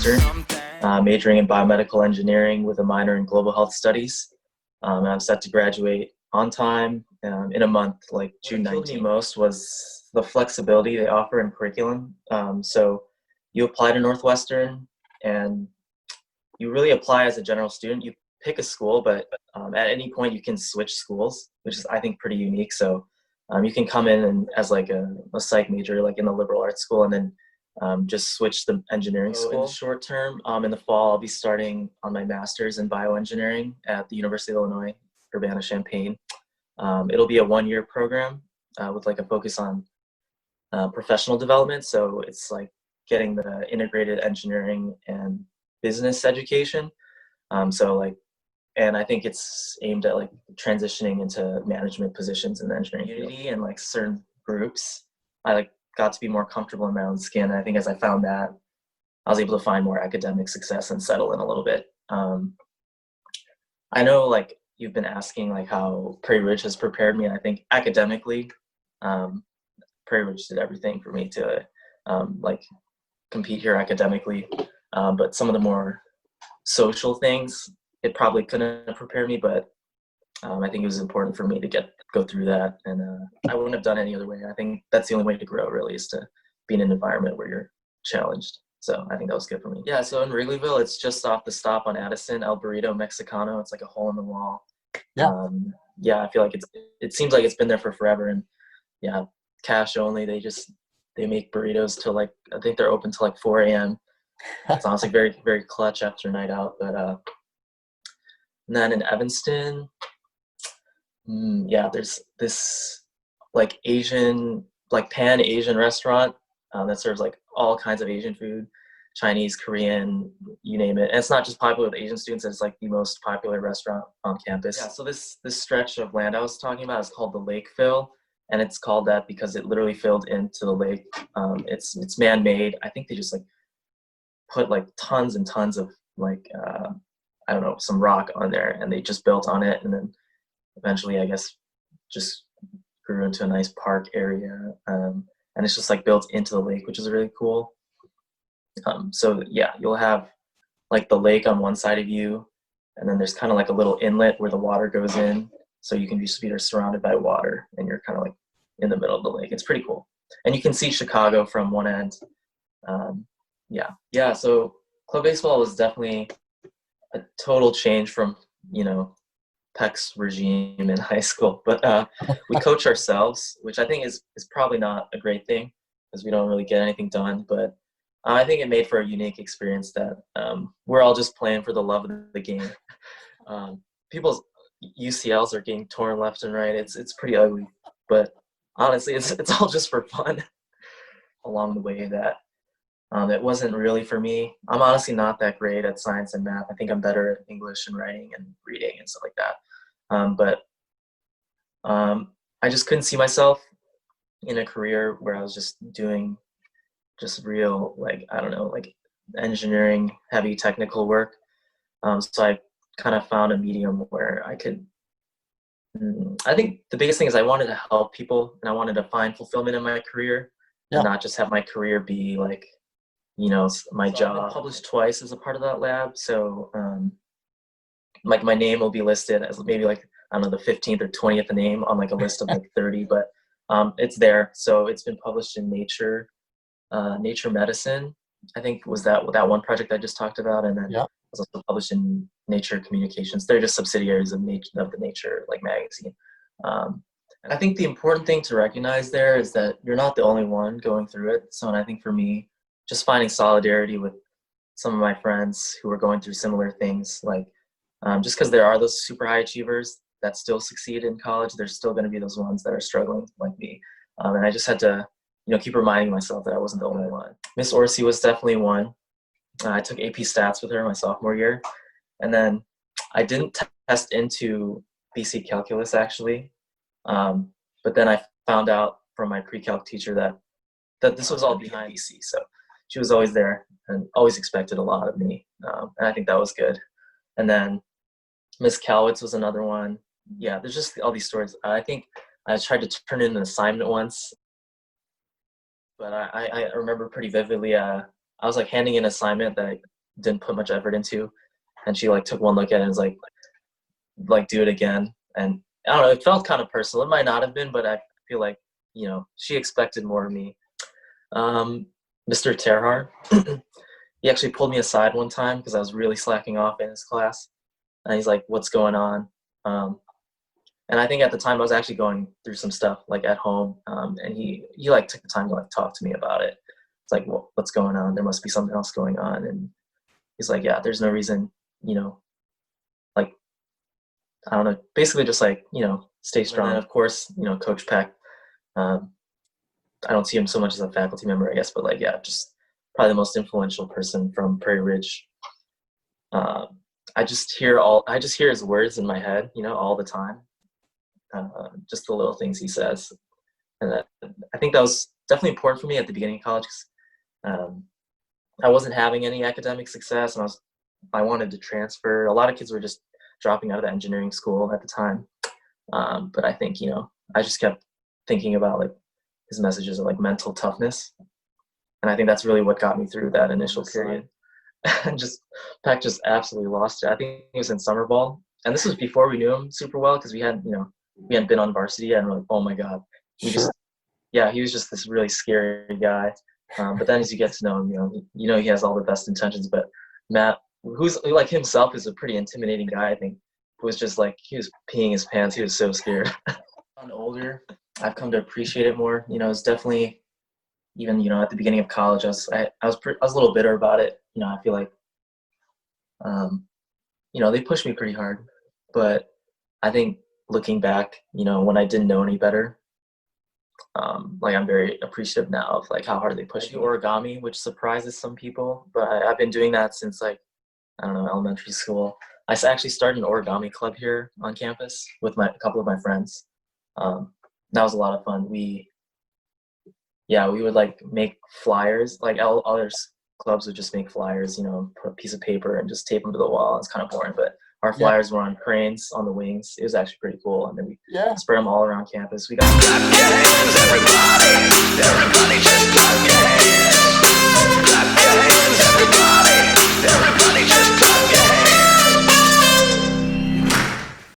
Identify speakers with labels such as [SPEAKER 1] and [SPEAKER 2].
[SPEAKER 1] Northwestern, majoring in biomedical engineering with a minor in global health studies. And I'm set to graduate on time in a month, like June 19th. What killed me most was the flexibility they offer in curriculum. So you apply to Northwestern and you really apply as a general student. You pick a school, but at any point you can switch schools, which is, I think, pretty unique. So you can come in and as like a psych major, like in the liberal arts school, and then just switch the engineering school. In the short term, in the fall, I'll be starting on my master's in bioengineering at the University of Illinois, Urbana-Champaign. It'll be a one-year program with like a focus on professional development. So it's like getting the integrated engineering and business education. And I think it's aimed at like transitioning into management positions in the engineering community and like certain groups. I like got to be more comfortable in my own skin. And I think as I found that, I was able to find more academic success and settle in a little bit. I know like you've been asking like how Prairie Ridge has prepared me. And I think academically, Prairie Ridge did everything for me to like compete here academically. But some of the more social things, it probably couldn't have prepared me, but I think it was important for me to go through that, and I wouldn't have done any other way. I think that's the only way to grow, really, is to be in an environment where you're challenged. So I think that was good for me. Yeah, so in Wrigleyville, it's just off the stop on Addison, El Burrito Mexicano. It's like a hole in the wall. Yeah, I feel like it seems like it's been there for forever, and yeah, cash only. They make burritos till like, I think they're open till like 4 a.m. It's honestly very, very clutch after a night out. But and then in Evanston, yeah, there's this like Asian, like Pan-Asian restaurant that serves like all kinds of Asian food, Chinese, Korean, you name it. And it's not just popular with Asian students, it's like the most popular restaurant on campus. Yeah, so this stretch of land I was talking about is called the Lake Fill, and it's called that because it literally filled into the lake. It's man-made. I think they just like put like tons and tons of like I don't know, some rock on there, and they just built on it, and then eventually I guess just grew into a nice park area, and it's just like built into the lake, which is really cool. So yeah, you'll have like the lake on one side of you, and then there's kind of like a little inlet where the water goes in, so you can just be surrounded by water, and you're kind of like in the middle of the lake. It's pretty cool, and you can see Chicago from one end. Yeah. So club baseball was definitely a total change from, Peck's regime in high school. But we coach ourselves, which I think is probably not a great thing because we don't really get anything done. But I think it made for a unique experience that we're all just playing for the love of the game. People's UCLs are getting torn left and right. It's pretty ugly, but honestly, it's all just for fun. Along the way that it wasn't really for me. I'm honestly not that great at science and math. I think I'm better at English and writing and reading and stuff like that. But I just couldn't see myself in a career where I was just doing just real, like, I don't know, like engineering, heavy technical work. So I kind of found a medium where I could, I think the biggest thing is I wanted to help people, and I wanted to find fulfillment in my career and not just have my career be like, my job. I've been published twice as a part of that lab, so like my name will be listed as maybe like, I don't know, the 15th or 20th name on like a list of like 30, but it's there. So it's been published in Nature Medicine, I think was that one project I just talked about, and then it was also published in Nature Communications. They're just subsidiaries of the Nature like magazine. And I think the important thing to recognize there is that you're not the only one going through it. So, and I think for me, just finding solidarity with some of my friends who are going through similar things, like just because there are those super high achievers that still succeed in college, there's still going to be those ones that are struggling like me. And I just had to, keep reminding myself that I wasn't the only one. Miss Orsi was definitely one. I took AP Stats with her my sophomore year. And then I didn't test into BC Calculus, actually. But then I found out from my pre-calc teacher that this was all behind BC. So she was always there and always expected a lot of me. And I think that was good. And then Miss Calwitz was another one. Yeah, there's just all these stories. I think I tried to turn in an assignment once, but I remember pretty vividly, I was like handing in an assignment that didn't put much effort into, and she like took one look at it and was like do it again. And I don't know, it felt kind of personal. It might not have been, but I feel like, you know, she expected more of me. Mr. Terhar, he actually pulled me aside one time because I was really slacking off in his class, and he's like, "What's going on?" And I think at the time I was actually going through some stuff like at home, and he like took the time to like talk to me about it. It's like, well, what's going on? There must be something else going on. And he's like, yeah, there's no reason, you know, like, I don't know, basically just like, you know, stay strong. And then of course, you know, Coach Peck, I don't see him so much as a faculty member, I guess, but like, yeah, just probably the most influential person from Prairie Ridge. I just hear his words in my head, you know, all the time. Just the little things he says. And I think that was definitely important for me at the beginning of college, because I wasn't having any academic success, and I wanted to transfer. A lot of kids were just dropping out of the engineering school at the time. But I think, you know, I just kept thinking about like his messages of like mental toughness. And I think that's really what got me through that initial period. And Peck just absolutely lost it. I think he was in summer ball. And this was before we knew him super well, because we hadn't been on varsity yet, and we're like, oh my God. He was just this really scary guy. But then as you get to know him, you know he has all the best intentions. But Matt, who's like himself, is a pretty intimidating guy, I think, was just like, he was peeing his pants. He was so scared. I'm older, I've come to appreciate it more. You know, it's definitely, even, you know, at the beginning of college, I was a little bitter about it. You know, I feel like, you know, they pushed me pretty hard. But I think looking back, you know, when I didn't know any better, like I'm very appreciative now of like how hard they pushed me. Origami, which surprises some people, but I've been doing that since like, I don't know, elementary school. I actually started an Origami Club here on campus with a couple of my friends. That was a lot of fun. We would like make flyers. Like all other clubs would just make flyers, you know, put a piece of paper and just tape them to the wall. It's kind of boring, but our flyers were on cranes on the wings. It was actually pretty cool. And then we spread them all around campus. We got clap your hands, everybody just clap your hands. Clap your hands, everybody just